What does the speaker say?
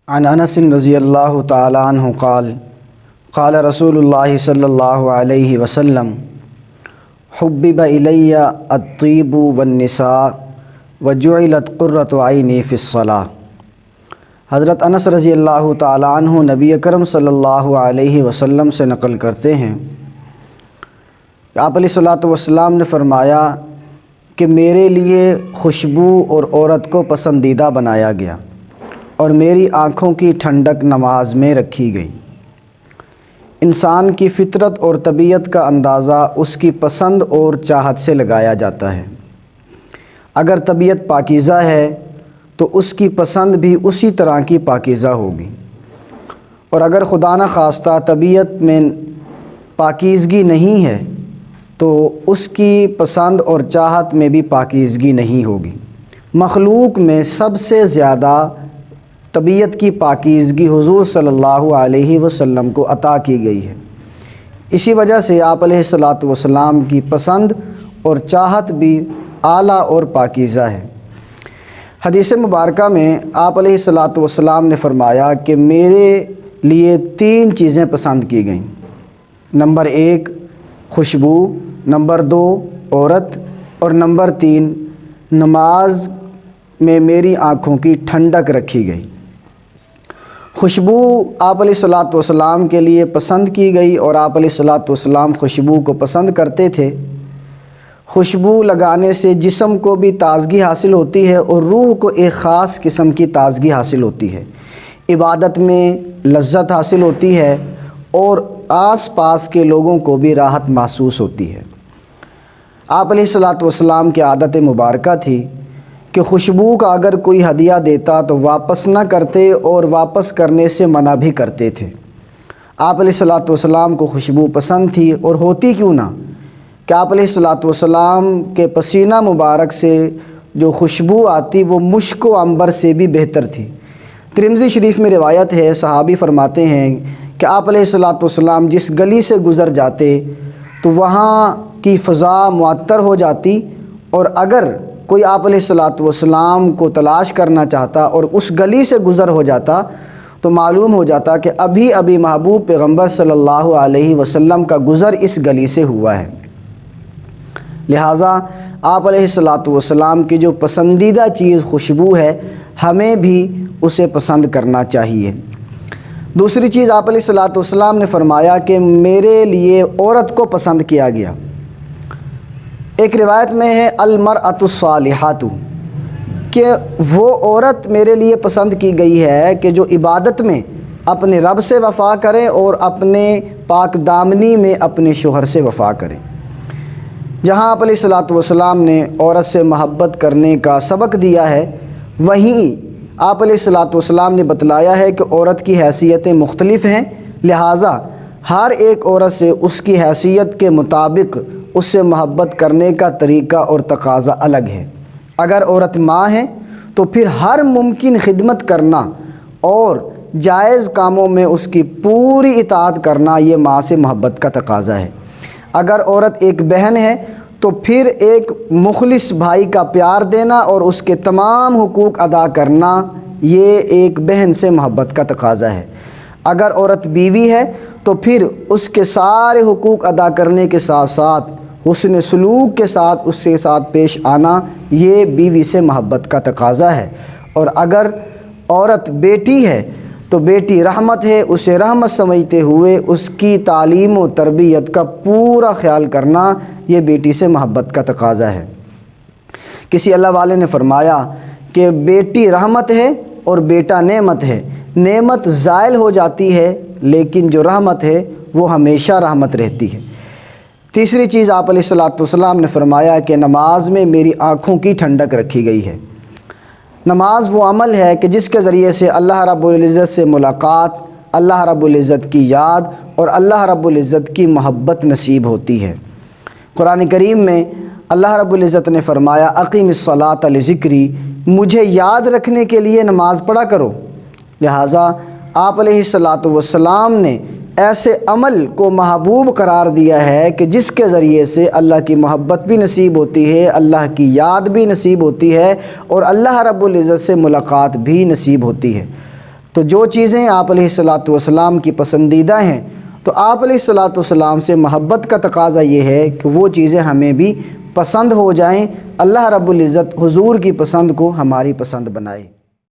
عن انس رضی اللہ تعالی عنہ قال قال رسول اللہ صلی اللہ علیہ وسلم حبب الی الطیب والنساء وجعلت قرۃ عینی فی الصلاۃ۔ حضرت انس رضی اللہ تعالی عنہ نبی اکرم صلی اللہ علیہ وسلم سے نقل کرتے ہیں کہ آپ علیہ الصلاۃ والسلام نے فرمایا کہ میرے لیے خوشبو اور عورت کو پسندیدہ بنایا گیا اور میری آنکھوں کی ٹھنڈک نماز میں رکھی گئی۔ انسان کی فطرت اور طبیعت کا اندازہ اس کی پسند اور چاہت سے لگایا جاتا ہے۔ اگر طبیعت پاکیزہ ہے تو اس کی پسند بھی اسی طرح کی پاکیزہ ہوگی، اور اگر خدا نخواستہ طبیعت میں پاکیزگی نہیں ہے تو اس کی پسند اور چاہت میں بھی پاکیزگی نہیں ہوگی۔ مخلوق میں سب سے زیادہ طبیعت کی پاکیزگی حضور صلی اللہ علیہ وسلم کو عطا کی گئی ہے۔ اسی وجہ سے آپ علیہ الصلاۃ والسلام کی پسند اور چاہت بھی اعلیٰ اور پاکیزہ ہے۔ حدیث مبارکہ میں آپ علیہ الصلاۃ والسلام نے فرمایا کہ میرے لیے 3 چیزیں پسند کی گئیں۔ نمبر 1 خوشبو، نمبر 2 عورت، اور نمبر 3 نماز میں میری آنکھوں کی ٹھنڈک رکھی گئی۔ خوشبو آپ علیہ الصلاۃ والسلام کے لیے پسند کی گئی اور آپ علیہ الصلاۃ والسلام خوشبو کو پسند کرتے تھے۔ خوشبو لگانے سے جسم کو بھی تازگی حاصل ہوتی ہے اور روح کو ایک خاص قسم کی تازگی حاصل ہوتی ہے، عبادت میں لذت حاصل ہوتی ہے اور آس پاس کے لوگوں کو بھی راحت محسوس ہوتی ہے۔ آپ علیہ الصلاۃ والسلام کی عادت مبارکہ تھی کہ خوشبو کا اگر کوئی ہدیہ دیتا تو واپس نہ کرتے اور واپس کرنے سے منع بھی کرتے تھے۔ آپ علیہ الصلاۃ والسلام کو خوشبو پسند تھی، اور ہوتی کیوں نہ کہ آپ علیہ الصلاۃ والسلام کے پسینہ مبارک سے جو خوشبو آتی وہ مشک و عنبر سے بھی بہتر تھی۔ ترمذی شریف میں روایت ہے، صحابی فرماتے ہیں کہ آپ علیہ الصلاۃ والسلام جس گلی سے گزر جاتے تو وہاں کی فضا معطر ہو جاتی، اور اگر کوئی آپ علیہ الصلاۃ والسلام کو تلاش کرنا چاہتا اور اس گلی سے گزر ہو جاتا تو معلوم ہو جاتا کہ ابھی ابھی محبوب پیغمبر صلی اللہ علیہ وسلم کا گزر اس گلی سے ہوا ہے۔ لہٰذا آپ علیہ الصلاۃ والسلام کی جو پسندیدہ چیز خوشبو ہے، ہمیں بھی اسے پسند کرنا چاہیے۔ دوسری چیز آپ علیہ الصلاۃ والسلام نے فرمایا کہ میرے لیے عورت کو پسند کیا گیا۔ ایک روایت میں ہے المرأۃ الصالحۃ، کہ وہ عورت میرے لیے پسند کی گئی ہے کہ جو عبادت میں اپنے رب سے وفا کرے اور اپنے پاک دامنی میں اپنے شوہر سے وفا کرے۔ جہاں آپ علیہ الصلاۃ والسلام نے عورت سے محبت کرنے کا سبق دیا ہے، وہیں آپ علیہ الصلاۃ والسلام نے بتلایا ہے کہ عورت کی حیثیتیں مختلف ہیں، لہٰذا ہر ایک عورت سے اس کی حیثیت کے مطابق اس سے محبت کرنے کا طریقہ اور تقاضا الگ ہے۔ اگر عورت ماں ہے تو پھر ہر ممکن خدمت کرنا اور جائز کاموں میں اس کی پوری اطاعت کرنا یہ ماں سے محبت کا تقاضا ہے۔ اگر عورت ایک بہن ہے تو پھر ایک مخلص بھائی کا پیار دینا اور اس کے تمام حقوق ادا کرنا یہ ایک بہن سے محبت کا تقاضا ہے۔ اگر عورت بیوی ہے تو پھر اس کے سارے حقوق ادا کرنے کے ساتھ ساتھ حسن سلوک کے ساتھ اس کے ساتھ پیش آنا یہ بیوی سے محبت کا تقاضا ہے۔ اور اگر عورت بیٹی ہے تو بیٹی رحمت ہے، اسے رحمت سمجھتے ہوئے اس کی تعلیم و تربیت کا پورا خیال کرنا یہ بیٹی سے محبت کا تقاضا ہے۔ کسی اللہ والے نے فرمایا کہ بیٹی رحمت ہے اور بیٹا نعمت ہے، نعمت زائل ہو جاتی ہے لیکن جو رحمت ہے وہ ہمیشہ رحمت رہتی ہے۔ تیسری چیز آپ علیہ الصلاۃ والسلام نے فرمایا کہ نماز میں میری آنکھوں کی ٹھنڈک رکھی گئی ہے۔ نماز وہ عمل ہے کہ جس کے ذریعے سے اللہ رب العزت سے ملاقات، اللہ رب العزت کی یاد اور اللہ رب العزت کی محبت نصیب ہوتی ہے۔ قرآن کریم میں اللہ رب العزت نے فرمایا اقیم الصلاۃ لذکری، مجھے یاد رکھنے کے لیے نماز پڑھا کرو۔ لہٰذا آپ علیہ الصلاۃ والسلام نے ایسے عمل کو محبوب قرار دیا ہے کہ جس کے ذریعے سے اللہ کی محبت بھی نصیب ہوتی ہے، اللہ کی یاد بھی نصیب ہوتی ہے اور اللہ رب العزت سے ملاقات بھی نصیب ہوتی ہے۔ تو جو چیزیں آپ علیہ الصلاۃ والسلام کی پسندیدہ ہیں تو آپ علیہ الصلاۃ والسلام سے محبت کا تقاضا یہ ہے کہ وہ چیزیں ہمیں بھی پسند ہو جائیں، اللہ رب العزت حضور کی پسند کو ہماری پسند بنائے۔